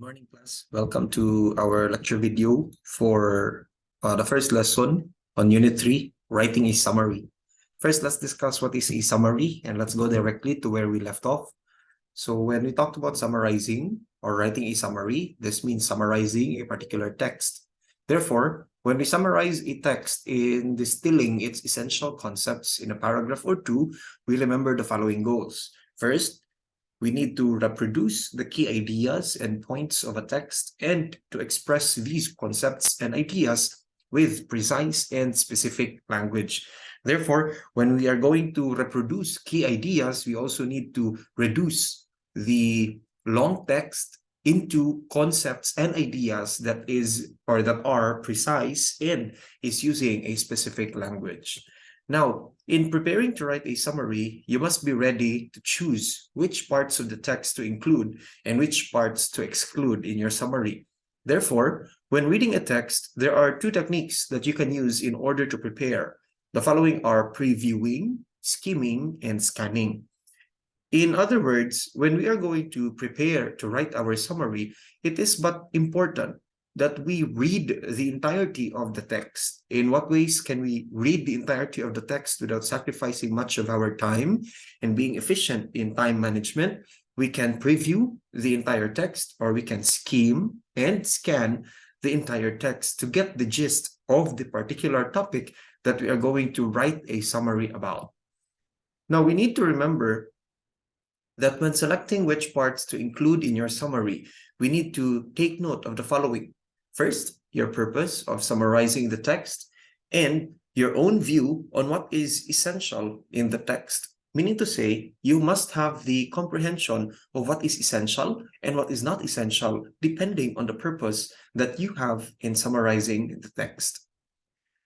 Morning, class. Welcome to our lecture video for the first lesson on Unit 3, Writing a Summary. First, let's discuss what is a summary, and let's go directly to where we left off. So when we talked about summarizing or writing a summary, this means summarizing a particular text. Therefore, when we summarize a text in distilling its essential concepts in a paragraph or two, we remember the following goals. First, we need to reproduce the key ideas and points of a text and to express these concepts and ideas with precise and specific language. Therefore, when we are going to reproduce key ideas, we also need to reduce the long text into concepts and ideas that are precise and is using a specific language. Now, in preparing to write a summary, you must be ready to choose which parts of the text to include and which parts to exclude in your summary. Therefore, when reading a text, there are two techniques that you can use in order to prepare. The following are previewing, skimming, and scanning. In other words, when we are going to prepare to write our summary, it is but important that we read the entirety of the text. In what ways can we read the entirety of the text without sacrificing much of our time and being efficient in time management? We can preview the entire text, or we can skim and scan the entire text to get the gist of the particular topic that we are going to write a summary about. Now, we need to remember that when selecting which parts to include in your summary, we need to take note of the following. First, your purpose of summarizing the text and your own view on what is essential in the text. Meaning to say, you must have the comprehension of what is essential and what is not essential, depending on the purpose that you have in summarizing the text.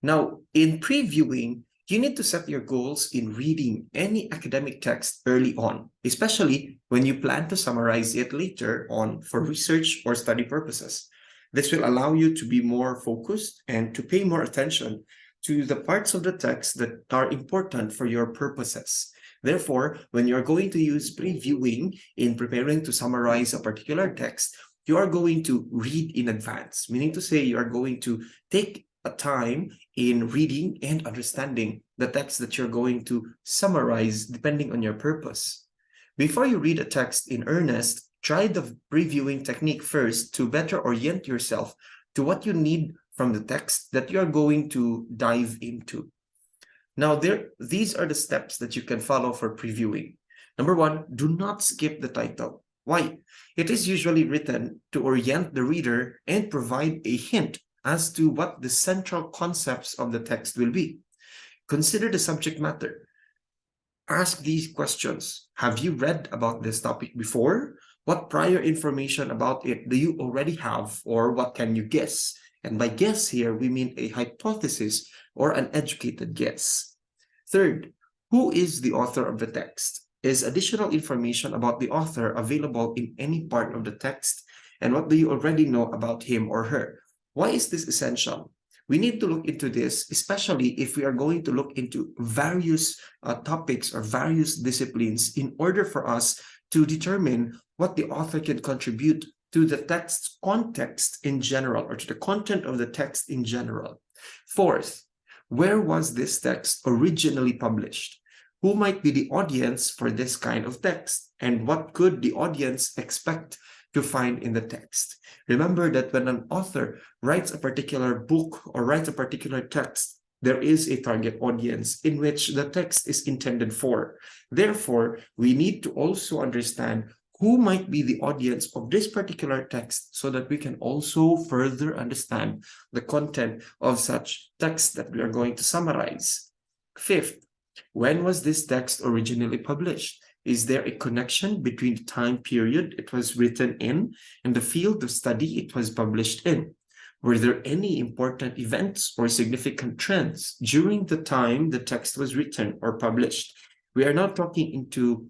Now, in previewing, you need to set your goals in reading any academic text early on, especially when you plan to summarize it later on for research or study purposes. This will allow you to be more focused and to pay more attention to the parts of the text that are important for your purposes. Therefore, when you're going to use previewing in preparing to summarize a particular text, you are going to read in advance, meaning to say you are going to take a time in reading and understanding the text that you're going to summarize depending on your purpose. Before you read a text in earnest, try the previewing technique first to better orient yourself to what you need from the text that you're going to dive into. Now, these are the steps that you can follow for previewing. Number one, do not skip the title. Why? It is usually written to orient the reader and provide a hint as to what the central concepts of the text will be. Consider the subject matter. Ask these questions. Have you read about this topic before? What prior information about it do you already have, or what can you guess? And by guess here, we mean a hypothesis or an educated guess. Third, who is the author of the text? Is additional information about the author available in any part of the text? And what do you already know about him or her? Why is this essential? We need to look into this, especially if we are going to look into various topics or various disciplines in order for us to determine what the author can contribute to the text's context in general, or to the content of the text in general. Fourth, where was this text originally published? Who might be the audience for this kind of text? And what could the audience expect to find in the text? Remember that when an author writes a particular book or writes a particular text, there is a target audience in which the text is intended for. Therefore, we need to also understand who might be the audience of this particular text so that we can also further understand the content of such text that we are going to summarize. Fifth, when was this text originally published? Is there a connection between the time period it was written in and the field of study it was published in? Were there any important events or significant trends during the time the text was written or published? We are not talking into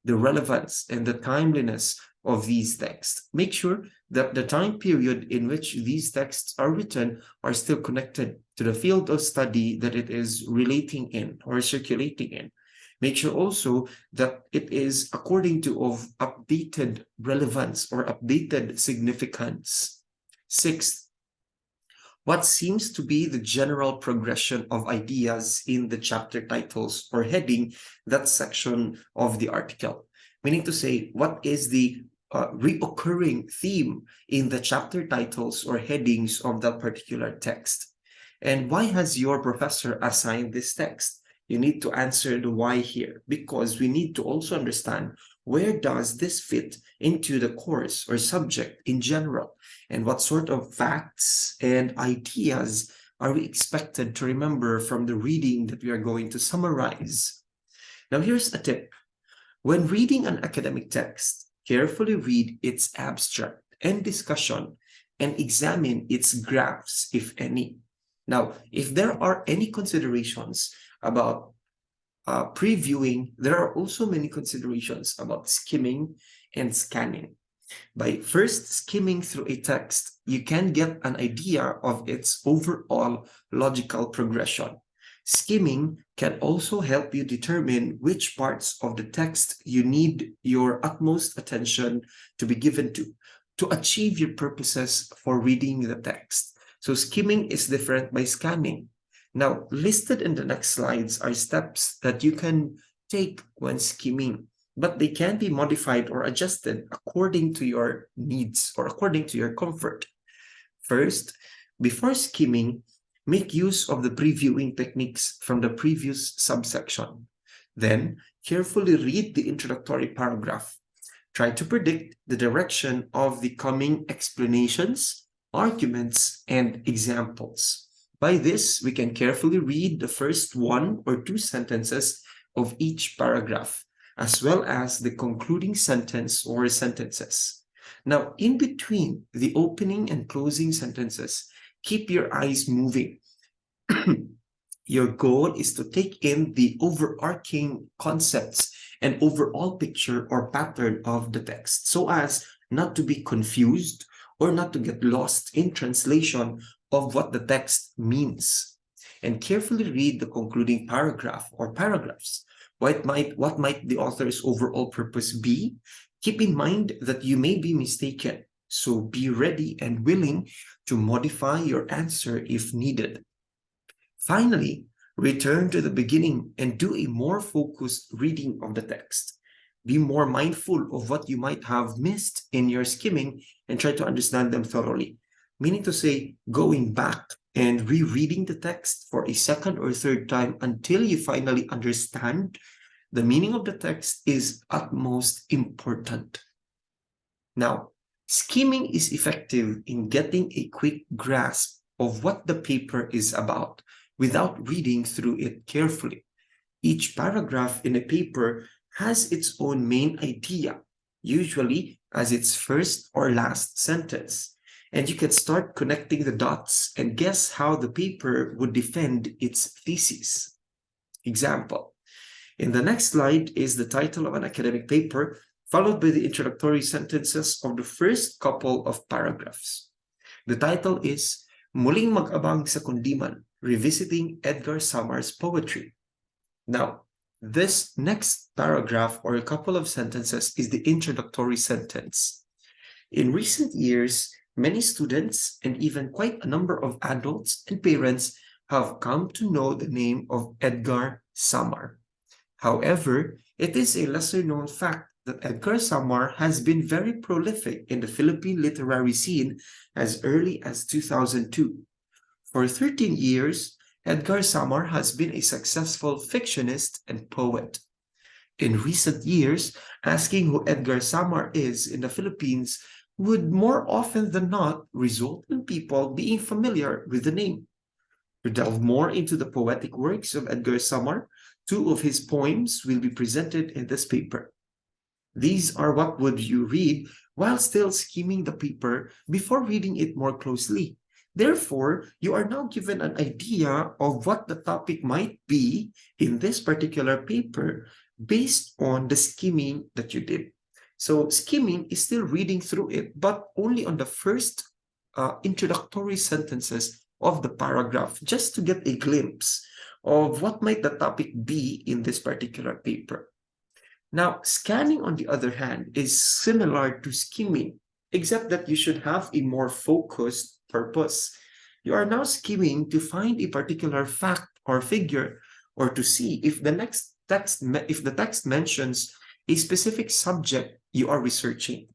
the relevance and the timeliness of these texts. Make sure that the time period in which these texts are written are still connected to the field of study that it is relating in or circulating in. Make sure also that it is according to of updated relevance or updated significance. Sixth, what seems to be the general progression of ideas in the chapter titles or heading that section of the article. Meaning to say, what is the reoccurring theme in the chapter titles or headings of that particular text? And why has your professor assigned this text? You need to answer the why here, because we need to also understand where does this fit into the course or subject in general, and what sort of facts and ideas are we expected to remember from the reading that we are going to summarize. Now, here's a tip. When reading an academic text, carefully read its abstract and discussion and examine its graphs, if any. Now, if there are any considerations about previewing, there are also many considerations about skimming and scanning. By first skimming through a text, you can get an idea of its overall logical progression. Skimming can also help you determine which parts of the text you need your utmost attention to be given to achieve your purposes for reading the text. So skimming is different by scanning. Now, listed in the next slides are steps that you can take when skimming, but they can be modified or adjusted according to your needs or according to your comfort. First, before skimming, make use of the previewing techniques from the previous subsection. Then, carefully read the introductory paragraph. Try to predict the direction of the coming explanations, arguments, and examples. By this, we can carefully read the first 1 or 2 sentences of each paragraph, as well as the concluding sentence or sentences. Now, in between the opening and closing sentences, keep your eyes moving. Your goal is to take in the overarching concepts and overall picture or pattern of the text, so as not to be confused or not to get lost in translation of what the text means. And carefully read the concluding paragraph or paragraphs. What might the author's overall purpose be? Keep in mind that you may be mistaken, so be ready and willing to modify your answer if needed. Finally, return to the beginning and do a more focused reading of the text. Be more mindful of what you might have missed in your skimming and try to understand them thoroughly. Meaning to say, going back and rereading the text for a second or third time until you finally understand the meaning of the text is utmost important. Now, skimming is effective in getting a quick grasp of what the paper is about without reading through it carefully. Each paragraph in a paper has its own main idea, usually as its first or last sentence. And you can start connecting the dots and guess how the paper would defend its thesis. Example. In the next slide is the title of an academic paper, followed by the introductory sentences of the first couple of paragraphs. The title is Muling Mag-abang sa Kundiman, Revisiting Edgar Samar's Poetry. Now, this next paragraph or a couple of sentences is the introductory sentence. In recent years, many students and even quite a number of adults and parents have come to know the name of Edgar Samar. However, it is a lesser-known fact that Edgar Samar has been very prolific in the Philippine literary scene as early as 2002. For 13 years, Edgar Samar has been a successful fictionist and poet. In recent years, asking who Edgar Samar is in the Philippines would more often than not result in people being familiar with the name. To delve more into the poetic works of Edgar Samar, 2 of his poems will be presented in this paper. These are what would you read while still skimming the paper before reading it more closely. Therefore, you are now given an idea of what the topic might be in this particular paper based on the skimming that you did. So skimming is still reading through it, but only on the first introductory sentences of the paragraph, just to get a glimpse of what might the topic be in this particular paper. Now, scanning, on the other hand, is similar to skimming, except that you should have a more focused purpose. You are now skimming to find a particular fact or figure, or to see if the text mentions a specific subject you are researching.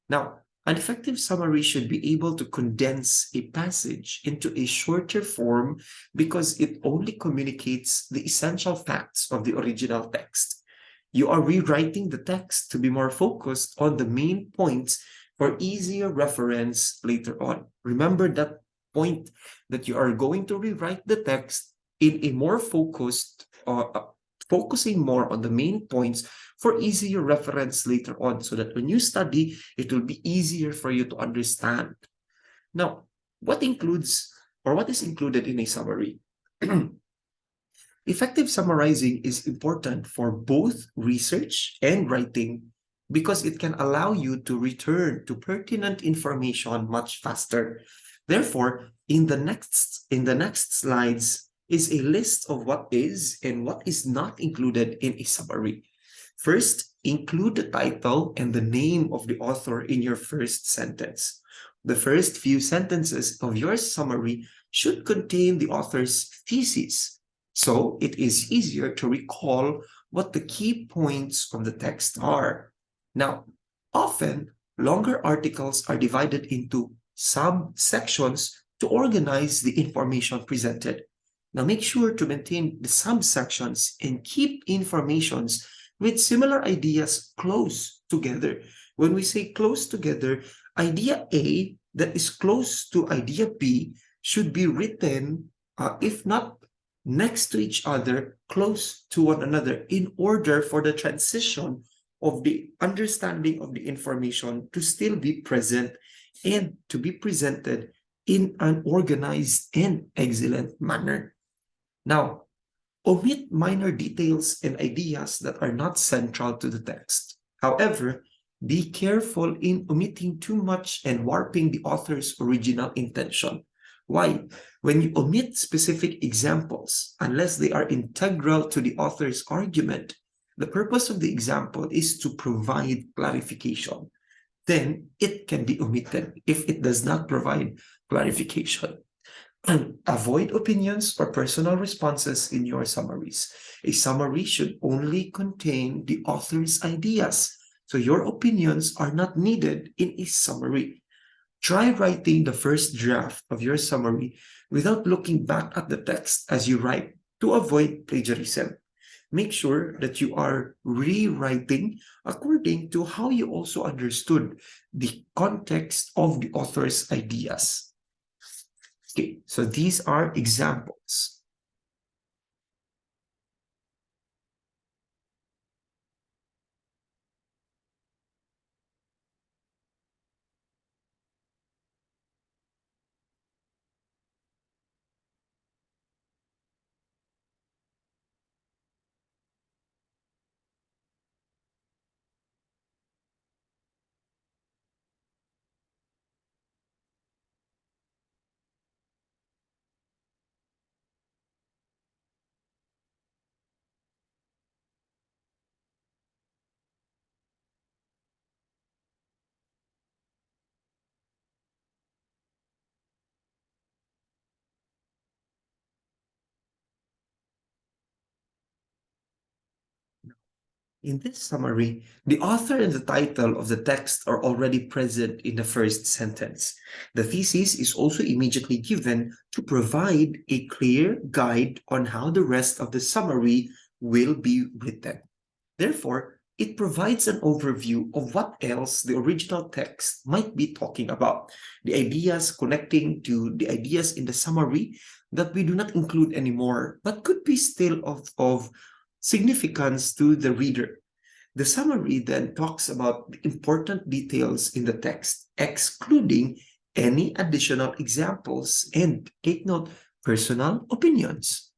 Now, an effective summary should be able to condense a passage into a shorter form because it only communicates the essential facts of the original text. You are rewriting the text to be more focused on the main points for easier reference later on. Remember that point, that you are going to rewrite the text in a more focusing more on the main points for easier reference later on, so that when you study, it will be easier for you to understand. Now, what is included in a summary? Effective summarizing is important for both research and writing because it can allow you to return to pertinent information much faster. Therefore, in the next slides is a list of what is and what is not included in a summary. First, include the title and the name of the author in your first sentence. The first few sentences of your summary should contain the author's thesis, so it is easier to recall what the key points of the text are. Now, often, longer articles are divided into subsections to organize the information presented. Now, make sure to maintain the subsections and keep informations with similar ideas close together. When we say close together, idea A that is close to idea B should be written, if not next to each other, close to one another, in order for the transition of the understanding of the information to still be present and to be presented in an organized and excellent manner. Now, omit minor details and ideas that are not central to the text. However, be careful in omitting too much and warping the author's original intention. Why? When you omit specific examples, unless they are integral to the author's argument, the purpose of the example is to provide clarification. Then it can be omitted if it does not provide clarification. And avoid opinions or personal responses in your summaries. A summary should only contain the author's ideas, so your opinions are not needed in a summary. Try writing the first draft of your summary without looking back at the text as you write to avoid plagiarism. Make sure that you are rewriting according to how you also understood the context of the author's ideas. Okay, so these are examples. In this summary, the author and the title of the text are already present in the first sentence. The thesis is also immediately given to provide a clear guide on how the rest of the summary will be written. Therefore, it provides an overview of what else the original text might be talking about, the ideas connecting to the ideas in the summary that we do not include anymore, but could be still of significance to the reader. The summary then talks about the important details in the text, excluding any additional examples, and take note, personal opinions.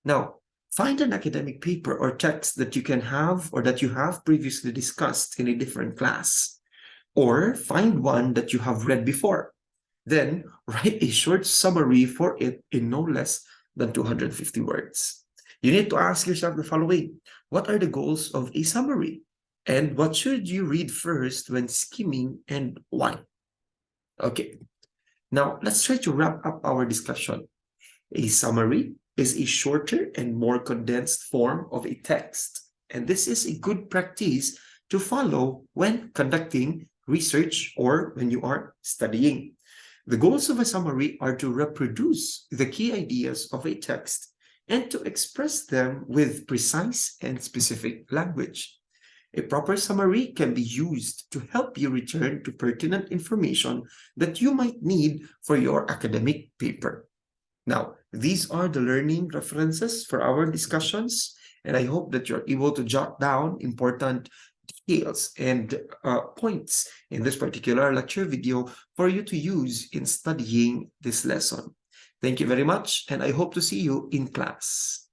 Now, find an academic paper or text that you can have or that you have previously discussed in a different class, or find one that you have read before. Then write a short summary for it in no less than 250 words. You need to ask yourself the following: what are the goals of a summary? And what should you read first when skimming, and why? Okay, now let's try to wrap up our discussion. A summary is a shorter and more condensed form of a text, and this is a good practice to follow when conducting research or when you are studying. The goals of a summary are to reproduce the key ideas of a text and to express them with precise and specific language. A proper summary can be used to help you return to pertinent information that you might need for your academic paper. Now, these are the learning references for our discussions, and I hope that you're able to jot down important details and points in this particular lecture video for you to use in studying this lesson. Thank you very much, and I hope to see you in class.